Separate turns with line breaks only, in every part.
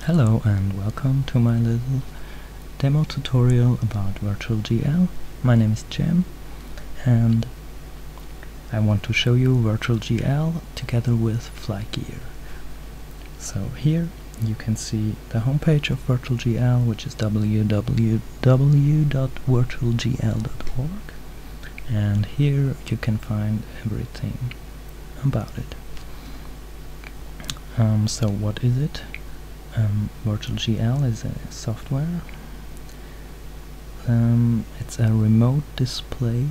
Hello and welcome to my little demo tutorial about VirtualGL. My name is Jim and I want to show you VirtualGL together with FlightGear. So here you can see the homepage of VirtualGL, which is www.virtualgl.org, and here you can find everything about it. So what is it? VirtualGL is a software. It's a remote display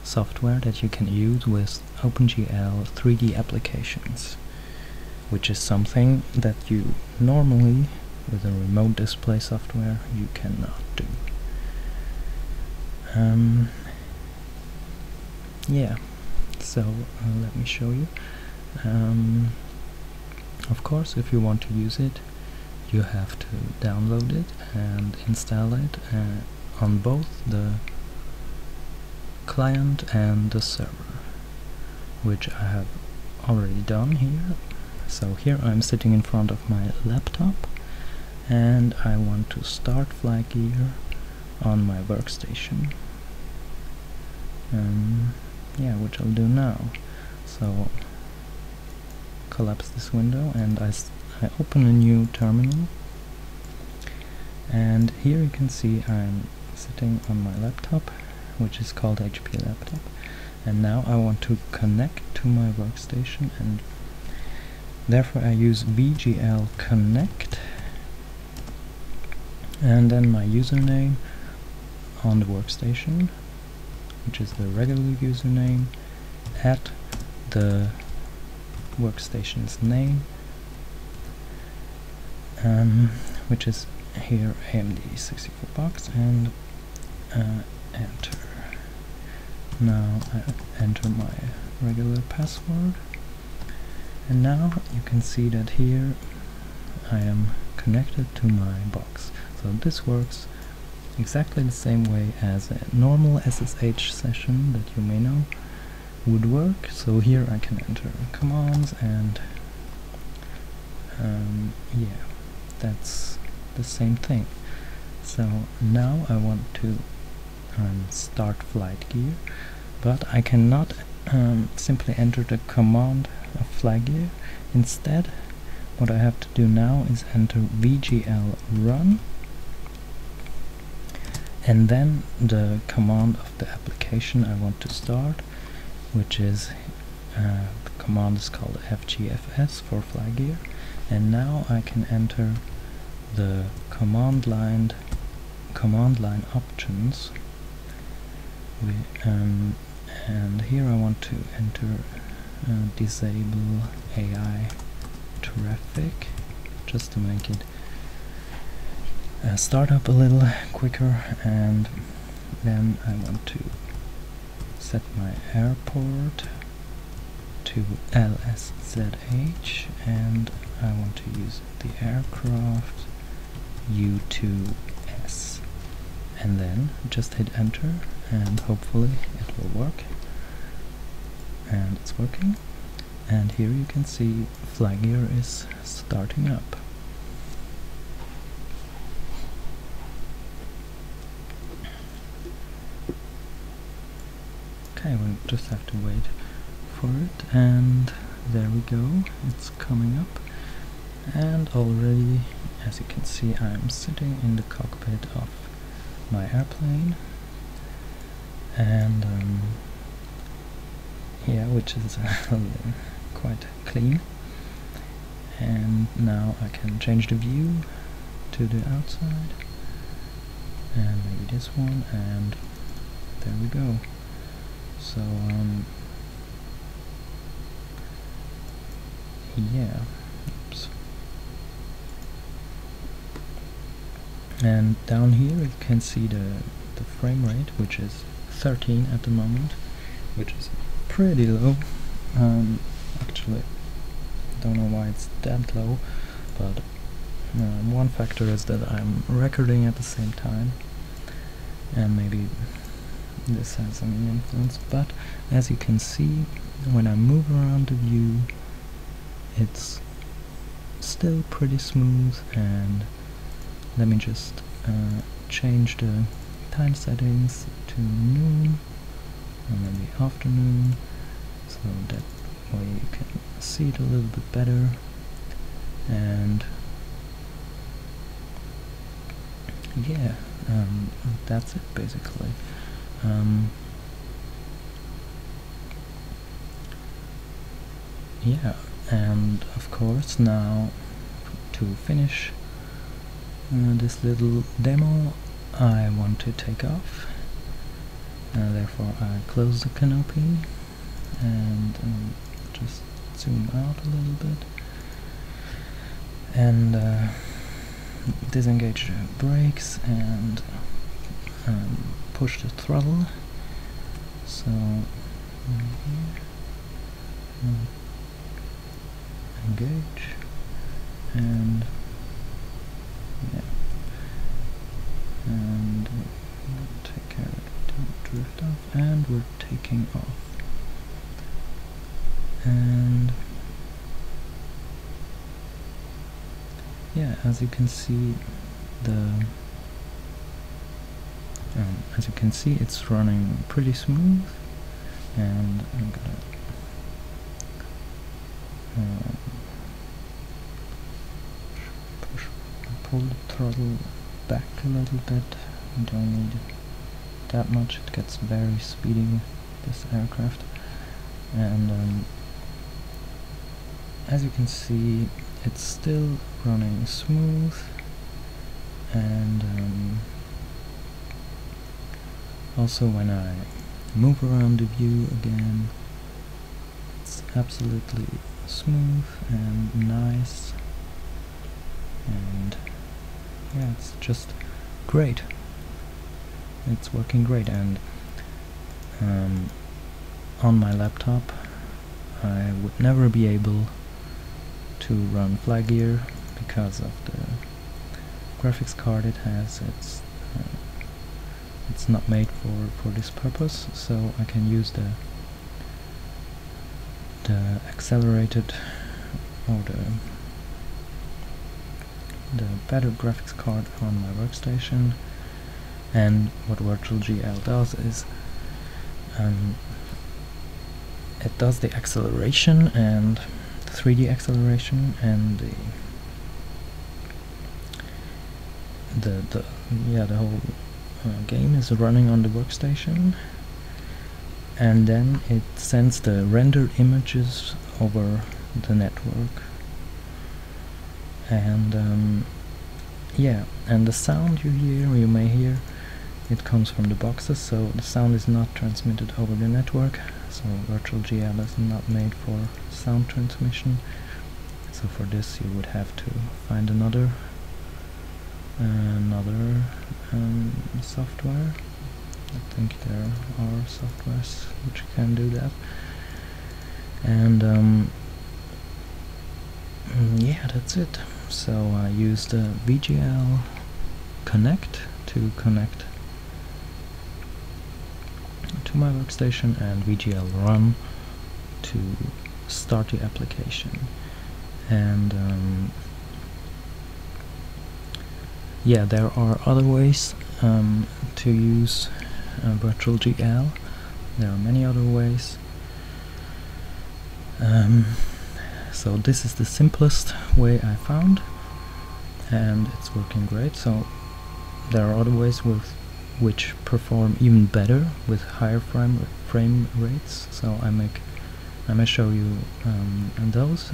software that you can use with OpenGL 3D applications, which is something that you normally, with a remote display software, you cannot do. Yeah, so let me show you. Of course, if you want to use it, you have to download it and install it on both the client and the server, which I have already done here. So here I'm sitting in front of my laptop and I want to start FlightGear on my workstation. Yeah, which I'll do now. So collapse this window and I open a new terminal, and here you can see I'm sitting on my laptop, which is called HP laptop, and now I want to connect to my workstation, and therefore I use VGL connect and then my username on the workstation, which is the regular username, at the workstation's name, which is here AMD64box, and enter. Now I enter my regular password, and now you can see that here I am connected to my box. So this works exactly the same way as a normal SSH session that you may know would work. So here I can enter commands, and yeah, that's the same thing. So now I want to start FlightGear, but I cannot simply enter the command of FlightGear. Instead, what I have to do now is enter VGL run and then the command of the application I want to start, which is the command is called FGFS for FlightGear, and now I can enter the command line options, and here I want to enter disable AI traffic, just to make it start up a little quicker, and then I want to set my airport to LSZH, and I want to use the aircraft U2S, and then just hit enter and hopefully it will work, and it's working. And here you can see FlightGear is starting up. Okay, we just have to wait for it, and there we go, it's coming up, and already, as you can see, I'm sitting in the cockpit of my airplane, and yeah, which is quite clean. And now I can change the view to the outside, and maybe this one, and there we go. So yeah, oops. And down here you can see the frame rate, which is 13 at the moment, which is pretty low. Actually, don't know why it's that low, but one factor is that I'm recording at the same time, and maybe this has any influence. But as you can see, when I move around the view, it's still pretty smooth. And let me just change the time settings to noon, or maybe afternoon, so that way you can see it a little bit better. And yeah, that's it basically. Yeah, and of course now to finish this little demo I want to take off, therefore I close the canopy and just zoom out a little bit and disengage the brakes and push the throttle. So here, engage, and yeah, and take care it don't drift off, and we're taking off. And yeah, as you can see, it's running pretty smooth, and I'm gonna pull the throttle back a little bit. You don't need that much, it gets very speedy with this aircraft. And as you can see, it's still running smooth, and also when I move around the view again, it's absolutely smooth and nice, and yeah, it's just great. It's working great. And on my laptop I would never be able to run FlightGear because of the graphics card it has. It's not made for this purpose, so I can use the accelerated or the better graphics card on my workstation. And what VirtualGL does is it does the acceleration and 3D acceleration, and the whole game is running on the workstation, and then it sends the rendered images over the network. And yeah, and the sound you may hear, it comes from the boxes, so the sound is not transmitted over the network. So VirtualGL is not made for sound transmission. So for this you would have to find another software. I think there are softwares which can do that. And yeah, that's it. So I used VGL Connect to connect to my workstation, and VGL Run to start the application. And yeah, there are other ways to use VirtualGL. There are many other ways. So this is the simplest way I found, and it's working great. So there are other ways which perform even better with higher frame rates. So I may show you those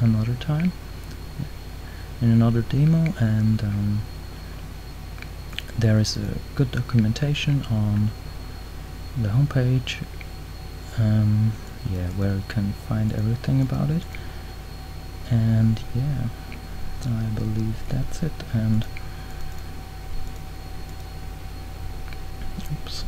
another time in another demo. And there is a good documentation on the homepage, yeah, where you can find everything about it. And yeah, I believe that's it. And oops,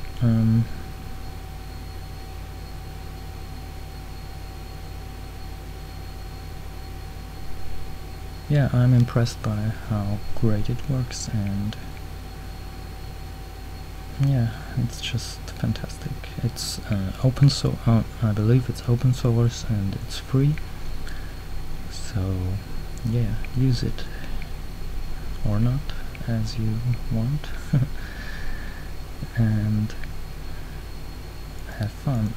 yeah, I'm impressed by how great it works, and yeah, it's just fantastic. It's open source. I believe it's open source and it's free. So yeah, use it or not as you want and have fun.